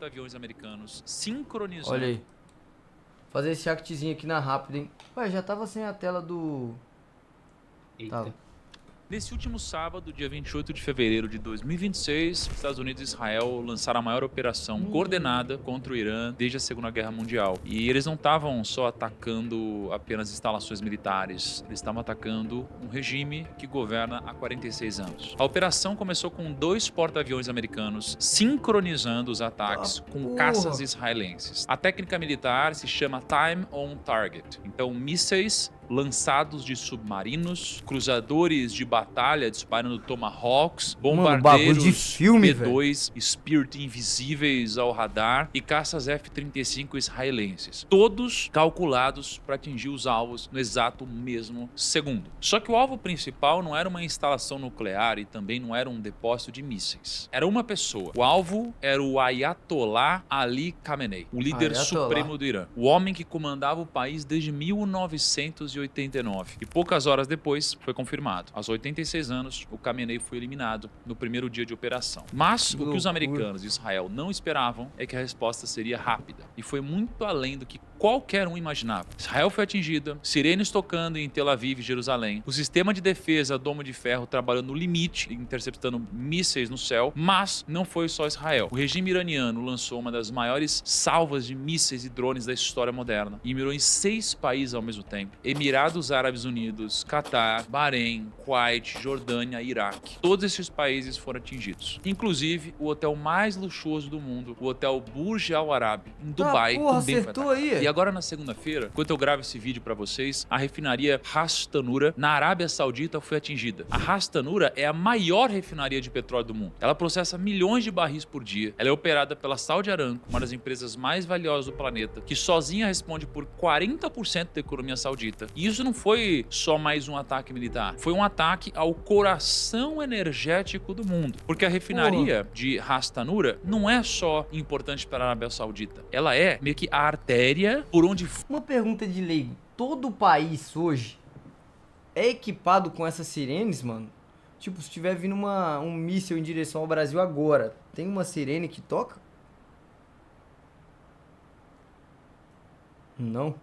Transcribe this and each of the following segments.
aviões americanos sincronizando. Olha aí. Fazer esse actzinho aqui na rápida, hein? Ué, já tava sem a tela do... Eita. Tava. Nesse último sábado, dia 28 de fevereiro de 2026, Estados Unidos e Israel lançaram a maior operação coordenada contra o Irã desde a Segunda Guerra Mundial. E eles não estavam só atacando apenas instalações militares, eles estavam atacando um regime que governa há 46 anos. A operação começou com 2 porta-aviões americanos sincronizando os ataques com porra. caças israelenses. A técnica militar se chama Time on Target. Então, mísseis lançados de submarinos, cruzadores de batalha disparando Tomahawks, bagulho bombardeiros de filme, B-2 Spirit invisíveis ao radar e caças F-35 israelenses. Todos calculados para atingir os alvos no exato mesmo segundo. Só que o alvo principal não era uma instalação nuclear e também não era um depósito de mísseis. Era uma pessoa. O alvo era o Ayatollah Ali Khamenei, o líder Ayatollah. supremo do Irã. O homem que comandava o país desde 1989. E poucas horas depois foi confirmado. Aos 86 anos, o Khamenei foi eliminado no primeiro dia de operação. Mas o que os americanos e Israel não esperavam é que a resposta seria rápida. E foi muito além do que qualquer um imaginava. Israel foi atingida, sirenes tocando em Tel Aviv e Jerusalém, o sistema de defesa Domo de Ferro trabalhando no limite, interceptando mísseis no céu, mas não foi só Israel. O regime iraniano lançou uma das maiores salvas de mísseis e drones da história moderna e mirou em 6 países ao mesmo tempo: Emirados Árabes Unidos, Catar, Bahrein, Kuwait, Jordânia, Iraque. Todos esses países foram atingidos. Inclusive, o hotel mais luxuoso do mundo, o Hotel Burj Al Arab, em Dubai, porra, também foi acertou atacado. aí. E agora, na segunda-feira, enquanto eu gravo esse vídeo pra vocês, a refinaria Ras Tanura, na Arábia Saudita, foi atingida. A Ras Tanura é a maior refinaria de petróleo do mundo. Ela processa milhões de barris por dia. Ela é operada pela Saudi Aramco, uma das empresas mais valiosas do planeta, que sozinha responde por 40% da economia saudita. E isso não foi só mais um ataque militar, foi um ataque ao coração energético do mundo. Porque a refinaria de Ras Tanura não é só importante para a Arábia Saudita, ela é meio que a artéria por onde... Uma pergunta de leigo. Todo país hoje é equipado com essas sirenes, mano? Tipo, se tiver vindo um míssil em direção ao Brasil agora, tem uma sirene que toca? Não.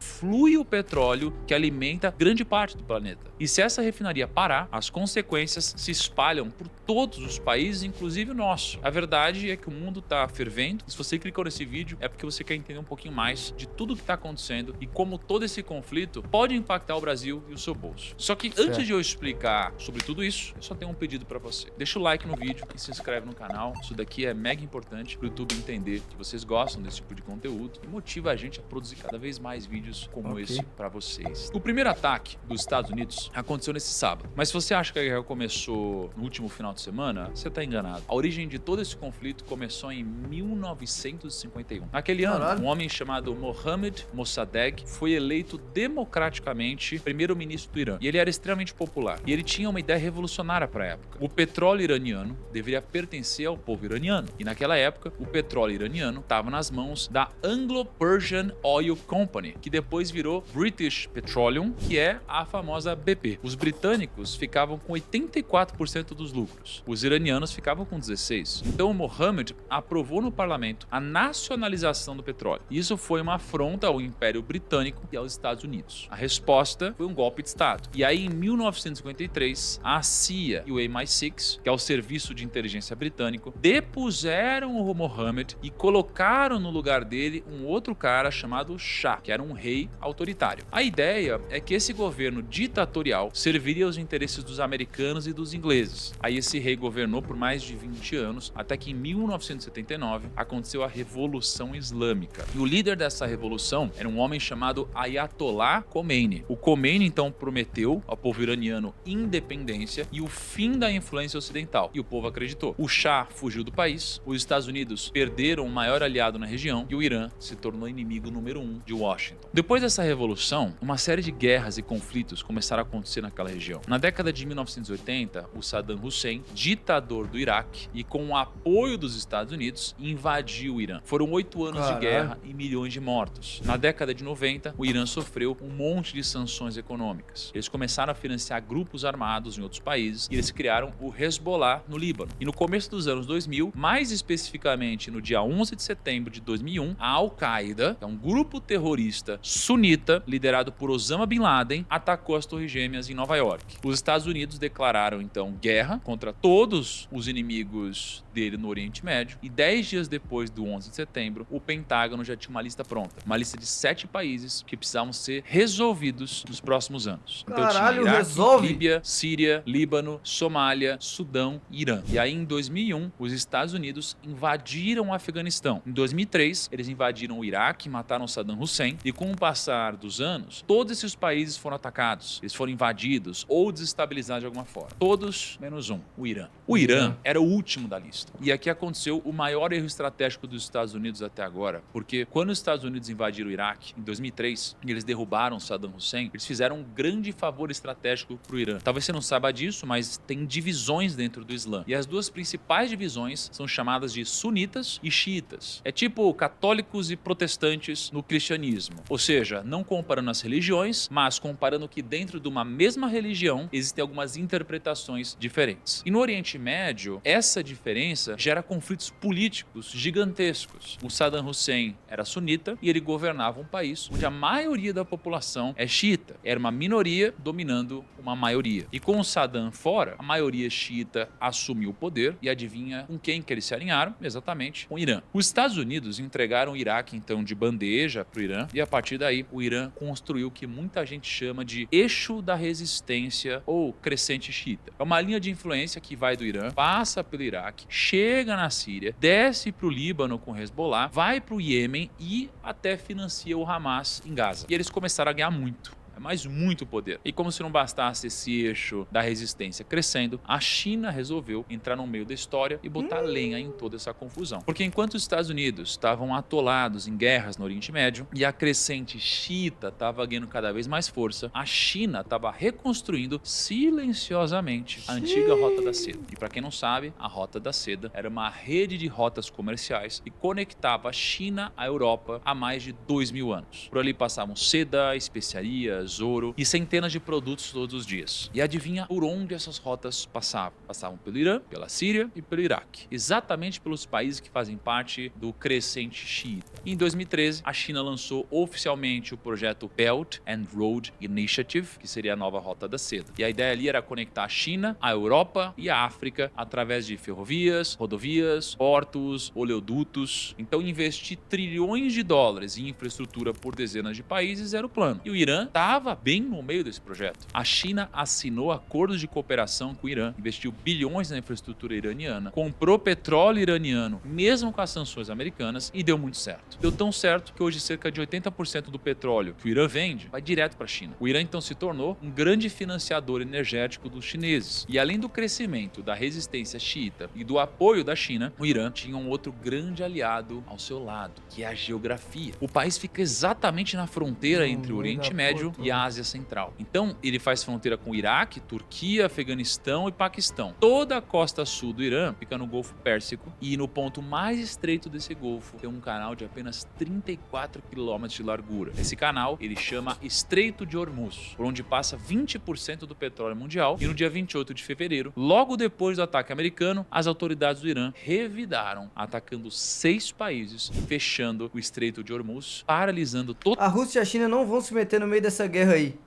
flui o petróleo que alimenta grande parte do planeta. E se essa refinaria parar, as consequências se espalham por todos os países, inclusive o nosso. A verdade é que o mundo está fervendo. Se você clicou nesse vídeo, é porque você quer entender um pouquinho mais de tudo que está acontecendo e como todo esse conflito pode impactar o Brasil e o seu bolso. Só que antes de eu explicar sobre tudo isso, eu só tenho um pedido para você. Deixa o like no vídeo e se inscreve no canal. Isso daqui é mega importante para o YouTube entender que vocês gostam desse tipo de conteúdo e motiva a gente a produzir cada vez mais vídeos como esse para vocês. O primeiro ataque dos Estados Unidos aconteceu nesse sábado, mas se você acha que a guerra começou no último final de semana, você está enganado. A origem de todo esse conflito começou em 1951. Naquele ano, um homem chamado Mohammad Mossadegh foi eleito democraticamente primeiro-ministro do Irã. E ele era extremamente popular. E ele tinha uma ideia revolucionária para a época. O petróleo iraniano deveria pertencer ao povo iraniano. E naquela época, o petróleo iraniano estava nas mãos da Anglo-Persian Oil Company, que depois virou British Petroleum, que é a famosa BP. Os britânicos ficavam com 84% dos lucros. Os iranianos ficavam com 16%. Então o Mohammed aprovou no parlamento a nacionalização do petróleo. Isso foi uma afronta ao Império Britânico e aos Estados Unidos. A resposta foi um golpe de Estado. E aí, em 1953, a CIA e o MI6, que é o Serviço de Inteligência Britânico, depuseram o Mohammed e colocaram no lugar dele um outro cara chamado Shah, que era um rei autoritário. A ideia é que esse governo ditatorial serviria aos interesses dos americanos e dos ingleses. Aí esse rei governou por mais de 20 anos, até que em 1979 aconteceu a Revolução Islâmica. E o líder dessa revolução era um homem chamado Ayatollah Khomeini. O Khomeini então prometeu ao povo iraniano independência e o fim da influência ocidental. E o povo acreditou. O Shah fugiu do país, os Estados Unidos perderam o maior aliado na região e o Irã se tornou inimigo número 1 de Washington. Depois Depois dessa revolução, uma série de guerras e conflitos começaram a acontecer naquela região. Na década de 1980, o Saddam Hussein, ditador do Iraque, e com o apoio dos Estados Unidos, invadiu o Irã. Foram 8 anos de guerra e milhões de mortos. Na década de 90, o Irã sofreu um monte de sanções econômicas. Eles começaram a financiar grupos armados em outros países e eles criaram o Hezbollah no Líbano. E no começo dos anos 2000, mais especificamente no dia 11 de setembro de 2001, a Al-Qaeda, que é um grupo terrorista sunita liderado por Osama Bin Laden, atacou as Torres Gêmeas em Nova York. Os Estados Unidos declararam então guerra contra todos os inimigos dele no Oriente Médio e 10 dias depois do 11 de setembro, o Pentágono já tinha uma lista pronta. Uma lista de 7 países que precisavam ser resolvidos nos próximos anos. Então Caralho, tinha Iraque, resolve? Líbia, Síria, Líbano, Somália, Sudão e Irã. E aí em 2001, os Estados Unidos invadiram o Afeganistão. Em 2003, eles invadiram o Iraque, mataram Saddam Hussein e com o passar dos anos, todos esses países foram atacados. Eles foram invadidos ou desestabilizados de alguma forma. Todos menos um, o Irã. O Irã era o último da lista. E aqui aconteceu o maior erro estratégico dos Estados Unidos até agora, porque quando os Estados Unidos invadiram o Iraque em 2003 e eles derrubaram Saddam Hussein, eles fizeram um grande favor estratégico para o Irã. Talvez você não saiba disso, mas tem divisões dentro do Islã. E as duas principais divisões são chamadas de sunitas e xiitas. É tipo católicos e protestantes no cristianismo. Ou seja, não comparando as religiões, mas comparando que dentro de uma mesma religião existem algumas interpretações diferentes. E no Oriente Médio, essa diferença gera conflitos políticos gigantescos. O Saddam Hussein era sunita e ele governava um país onde a maioria da população é xiita. Era uma minoria dominando uma maioria. E com o Saddam fora, a maioria xiita assumiu o poder e adivinha com quem que eles se alinharam? Exatamente com o Irã. Os Estados Unidos entregaram o Iraque então de bandeja para o Irã e a partir daí o Irã construiu o que muita gente chama de eixo da resistência ou crescente xiita. É uma linha de influência que vai do Irã, passa pelo Iraque, chega na Síria, desce para o Líbano com Hezbollah, vai para o Iêmen e até financia o Hamas em Gaza. E eles começaram a ganhar muito. Mas muito poder. E como se não bastasse esse eixo da resistência crescendo, a China resolveu entrar no meio da história e botar lenha em toda essa confusão. Porque enquanto os Estados Unidos estavam atolados em guerras no Oriente Médio e a crescente xiita estava ganhando cada vez mais força, a China estava reconstruindo silenciosamente a antiga Rota da Seda. E para quem não sabe, a Rota da Seda era uma rede de rotas comerciais que conectava a China à Europa há mais de 2000 anos. Por ali passavam seda, especiarias, ouro e centenas de produtos todos os dias. E adivinha por onde essas rotas passavam? Passavam pelo Irã, pela Síria e pelo Iraque. Exatamente pelos países que fazem parte do crescente xiita. Em 2013, a China lançou oficialmente o projeto Belt and Road Initiative, que seria a nova Rota da Seda. E a ideia ali era conectar a China, a Europa e a África através de ferrovias, rodovias, portos, oleodutos. Então investir trilhões de dólares em infraestrutura por dezenas de países era o plano. E o Irã estava bem no meio desse projeto. A China assinou acordos de cooperação com o Irã, investiu bilhões na infraestrutura iraniana, comprou petróleo iraniano, mesmo com as sanções americanas, e deu muito certo. Deu tão certo que hoje cerca de 80% do petróleo que o Irã vende vai direto para a China. O Irã então se tornou um grande financiador energético dos chineses. E além do crescimento da resistência xiita e do apoio da China, o Irã tinha um outro grande aliado ao seu lado, que é a geografia. O país fica exatamente na fronteira entre o Oriente Médio e a Ásia Central. Então, ele faz fronteira com o Iraque, Turquia, Afeganistão e Paquistão. Toda a costa sul do Irã fica no Golfo Pérsico e no ponto mais estreito desse golfo tem um canal de apenas 34 quilômetros de largura. Esse canal, ele chama Estreito de Hormuz, por onde passa 20% do petróleo mundial e no dia 28 de fevereiro, logo depois do ataque americano, as autoridades do Irã revidaram, atacando 6 países, fechando o Estreito de Hormuz, paralisando A Rússia e a China não vão se meter no meio dessa guerra aí.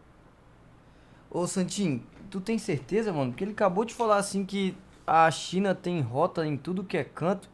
Ô Santinho, tu tem certeza, mano? Porque ele acabou de falar assim que a China tem rota em tudo que é canto.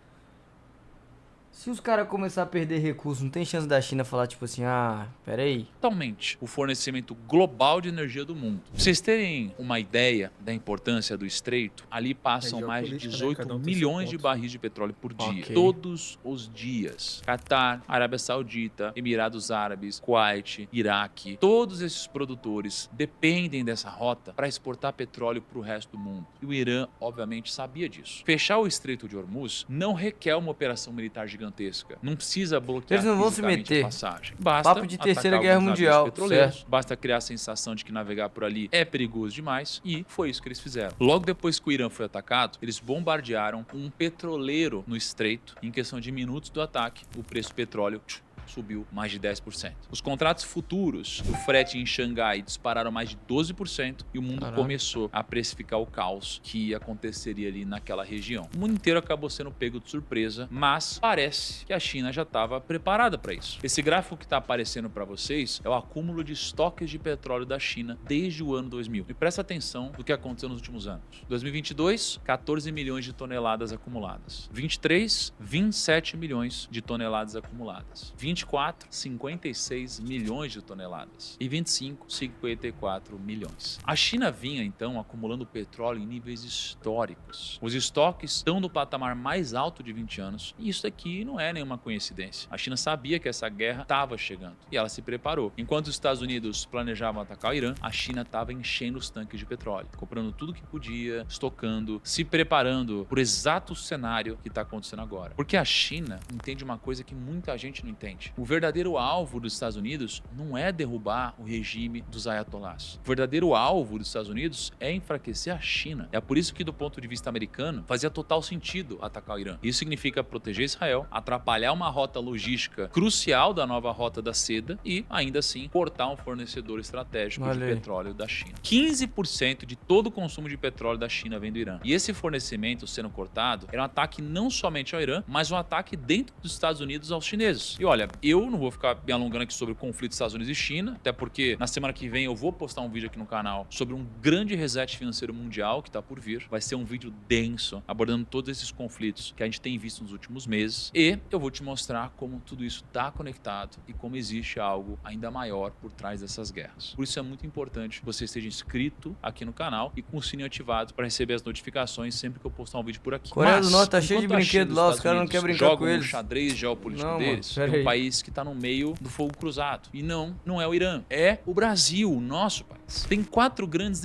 Se os caras começarem a perder recursos, não tem chance da China falar tipo assim, ah, pera aí. totalmente o fornecimento global de energia do mundo. Pra vocês terem uma ideia da importância do estreito, ali passam mais de 18 milhões de barris de petróleo por dia. Ok. Todos os dias. Catar, Arábia Saudita, Emirados Árabes, Kuwait, Iraque, todos esses produtores dependem dessa rota para exportar petróleo para o resto do mundo. E o Irã, obviamente, sabia disso. Fechar o Estreito de Hormuz não requer uma operação militar gigantesca. gigantesca. Não precisa bloquear Eles não vão se fisicamente meter. a passagem. Basta Papo de atacar Terceira alguns Guerra navios Mundial, petroleiros, certo. basta criar a sensação de que navegar por ali é perigoso demais, e foi isso que eles fizeram. Logo depois que o Irã foi atacado, eles bombardearam um petroleiro no estreito. Em questão de minutos do ataque, o preço do petróleo subiu mais de 10%. Os contratos futuros do frete em Xangai dispararam mais de 12% e o mundo começou a precificar o caos que aconteceria ali naquela região. O mundo inteiro acabou sendo pego de surpresa, mas parece que a China já estava preparada para isso. Esse gráfico que está aparecendo para vocês é o acúmulo de estoques de petróleo da China desde o ano 2000. E presta atenção do que aconteceu nos últimos anos. 2022, 14 milhões de toneladas acumuladas. 23, 27 milhões de toneladas acumuladas. 24, 56 milhões de toneladas. E 25, 54 milhões. A China vinha, então, acumulando petróleo em níveis históricos. Os estoques estão no patamar mais alto de 20 anos. E isso aqui não é nenhuma coincidência. A China sabia que essa guerra estava chegando. E ela se preparou. Enquanto os Estados Unidos planejavam atacar o Irã, a China estava enchendo os tanques de petróleo. Comprando tudo que podia, estocando, se preparando por exato cenário que está acontecendo agora. Porque a China entende uma coisa que muita gente não entende. O verdadeiro alvo dos Estados Unidos não é derrubar o regime dos ayatollahs. O verdadeiro alvo dos Estados Unidos é enfraquecer a China. É por isso que, do ponto de vista americano, fazia total sentido atacar o Irã. Isso significa proteger Israel, atrapalhar uma rota logística crucial da nova rota da seda e, ainda assim, cortar um fornecedor estratégico de petróleo da China. 15% de todo o consumo de petróleo da China vem do Irã. E esse fornecimento sendo cortado era um ataque não somente ao Irã, mas um ataque dentro dos Estados Unidos aos chineses. E olha, eu não vou ficar me alongando aqui sobre o conflito dos Estados Unidos e China, até porque na semana que vem eu vou postar um vídeo aqui no canal sobre um grande reset financeiro mundial que está por vir. Vai ser um vídeo denso, abordando todos esses conflitos que a gente tem visto nos últimos meses. E eu vou te mostrar como tudo isso está conectado e como existe algo ainda maior por trás dessas guerras. Por isso é muito importante que você esteja inscrito aqui no canal e com o sininho ativado para receber as notificações sempre que eu postar um vídeo por aqui. Coreia do Norte tá cheio de brinquedos lá, os caras não querem brincar com eles. O xadrez geopolítico não, deles, mano, é um país que está no meio do fogo cruzado. E não é o Irã, é o Brasil, o nosso país. Tem 4 grandes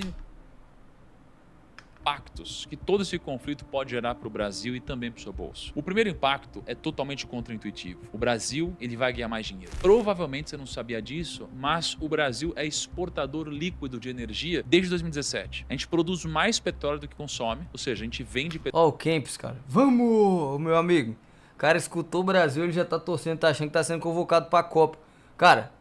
impactos que todo esse conflito pode gerar para o Brasil e também para o seu bolso. O primeiro impacto é totalmente contraintuitivo. O Brasil, ele vai ganhar mais dinheiro. Provavelmente você não sabia disso, mas o Brasil é exportador líquido de energia desde 2017. A gente produz mais petróleo do que consome, ou seja, a gente vende petróleo. Ó, o Kempis, cara. Vamos, meu amigo. O cara escutou o Brasil, ele já tá torcendo, tá achando que tá sendo convocado pra Copa. Cara,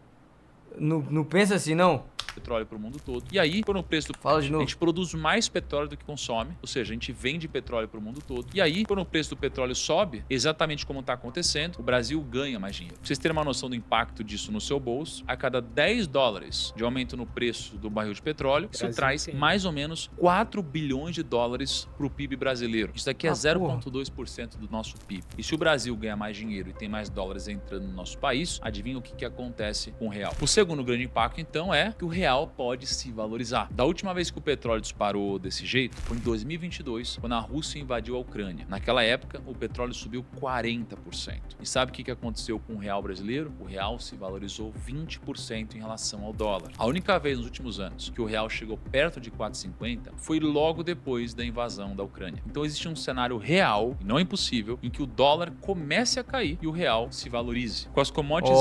não pensa assim, não. Petróleo para o mundo todo. E aí, quando o preço do Fala de novo. A gente produz mais petróleo do que consome, ou seja, a gente vende petróleo para o mundo todo. E aí, quando o preço do petróleo sobe, exatamente como está acontecendo, o Brasil ganha mais dinheiro. Pra vocês terem uma noção do impacto disso no seu bolso, a cada 10 dólares de aumento no preço do barril de petróleo, isso traz mais ou menos 4 bilhões de dólares para o PIB brasileiro. Isso daqui é 0,2% do nosso PIB. E se o Brasil ganha mais dinheiro e tem mais dólares entrando no nosso país, adivinha o que acontece com o real? O segundo grande impacto, então, é que o real pode se valorizar. Da última vez que o petróleo disparou desse jeito, foi em 2022, quando a Rússia invadiu a Ucrânia. Naquela época, o petróleo subiu 40%. E sabe o que aconteceu com o real brasileiro? O real se valorizou 20% em relação ao dólar. A única vez nos últimos anos que o real chegou perto de 4,50 foi logo depois da invasão da Ucrânia. Então existe um cenário real, e não impossível, em que o dólar comece a cair e o real se valorize. Com as commodities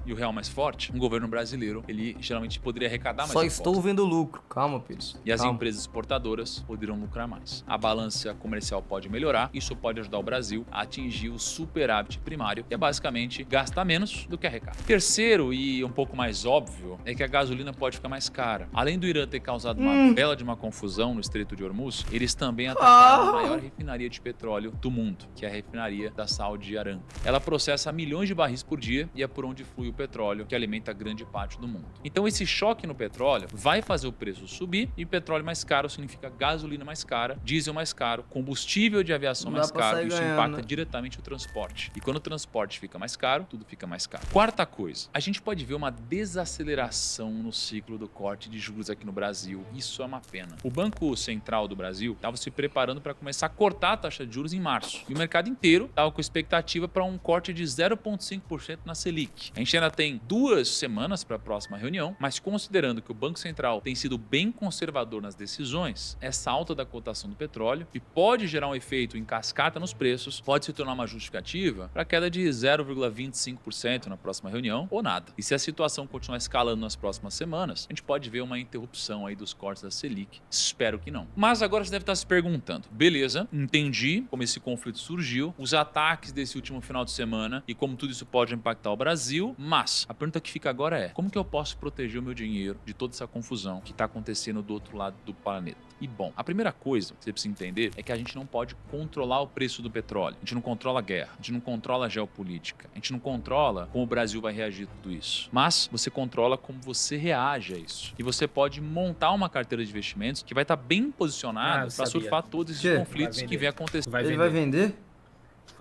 e o real mais forte, o governo brasileiro, ele geralmente poderia arrecadar mais Só impostos. estou vendo lucro. Calma, Pires. E as empresas exportadoras poderão lucrar mais. A balança comercial pode melhorar. Isso pode ajudar o Brasil a atingir o superávit primário, que é basicamente gastar menos do que arrecada. Terceiro e um pouco mais óbvio é que a gasolina pode ficar mais cara. Além do Irã ter causado uma bela de uma confusão no Estreito de Hormuz, eles também atacaram a maior refinaria de petróleo do mundo, que é a refinaria da Saudi Aramco. Ela processa milhões de barris por dia e é por onde flui o petróleo que alimenta grande parte do mundo. Então esse choque no petróleo vai fazer o preço subir e petróleo mais caro significa gasolina mais cara, diesel mais caro, combustível de aviação mais caro. Isso impacta diretamente o transporte. E quando o transporte fica mais caro, tudo fica mais caro. Quarta coisa, a gente pode ver uma desaceleração no ciclo do corte de juros aqui no Brasil. Isso é uma pena. O Banco Central do Brasil estava se preparando para começar a cortar a taxa de juros em março. E o mercado inteiro estava com expectativa para um corte de 0,5% na Selic. A gente ainda tem 2 semanas para a próxima reunião, mas considerando considerando que o Banco Central tem sido bem conservador nas decisões, essa alta da cotação do petróleo, que pode gerar um efeito em cascata nos preços, pode se tornar uma justificativa para a queda de 0,25% na próxima reunião ou nada. E se a situação continuar escalando nas próximas semanas, a gente pode ver uma interrupção aí dos cortes da Selic. Espero que não. Mas agora você deve estar se perguntando, beleza, entendi como esse conflito surgiu, os ataques desse último final de semana e como tudo isso pode impactar o Brasil, mas a pergunta que fica agora é, como que eu posso proteger o meu dinheiro de toda essa confusão que está acontecendo do outro lado do planeta? E bom, a primeira coisa que você precisa entender é que a gente não pode controlar o preço do petróleo. A gente não controla a guerra, a gente não controla a geopolítica, a gente não controla como o Brasil vai reagir a tudo isso. Mas você controla como você reage a isso. E você pode montar uma carteira de investimentos que vai estar bem posicionada para surfar todos esses conflitos que vem acontecendo. Ele vai vender?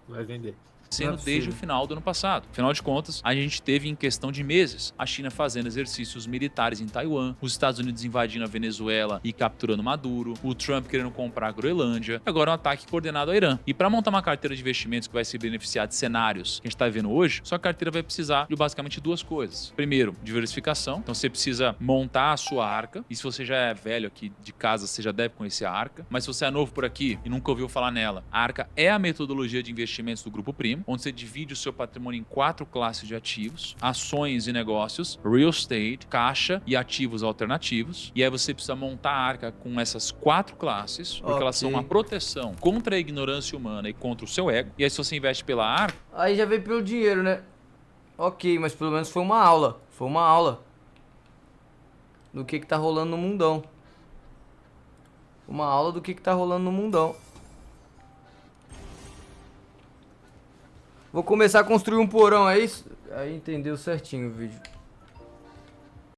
Vai vender. Sendo desde o final do ano passado. Afinal de contas, a gente teve em questão de meses a China fazendo exercícios militares em Taiwan, os Estados Unidos invadindo a Venezuela e capturando Maduro, o Trump querendo comprar a Groenlândia, agora um ataque coordenado ao Irã. E para montar uma carteira de investimentos que vai se beneficiar de cenários que a gente está vivendo hoje, sua carteira vai precisar de basicamente duas coisas. Primeiro, diversificação. Então você precisa montar a sua arca. E se você já é velho aqui de casa, você já deve conhecer a arca. Mas se você é novo por aqui e nunca ouviu falar nela, a arca é a metodologia de investimentos do Grupo Primo, onde você divide o seu patrimônio em 4 classes de ativos: ações e negócios, real estate, caixa e ativos alternativos. E aí você precisa montar a arca com essas 4 classes, porque elas são uma proteção contra a ignorância humana e contra o seu ego. E aí se você investe pela arca... Aí já veio pelo dinheiro, né? Ok, mas pelo menos foi uma aula. Foi uma aula do que tá rolando no mundão. Uma aula do que tá rolando no mundão. Vou começar a construir um porão, é isso? Aí entendeu certinho o vídeo.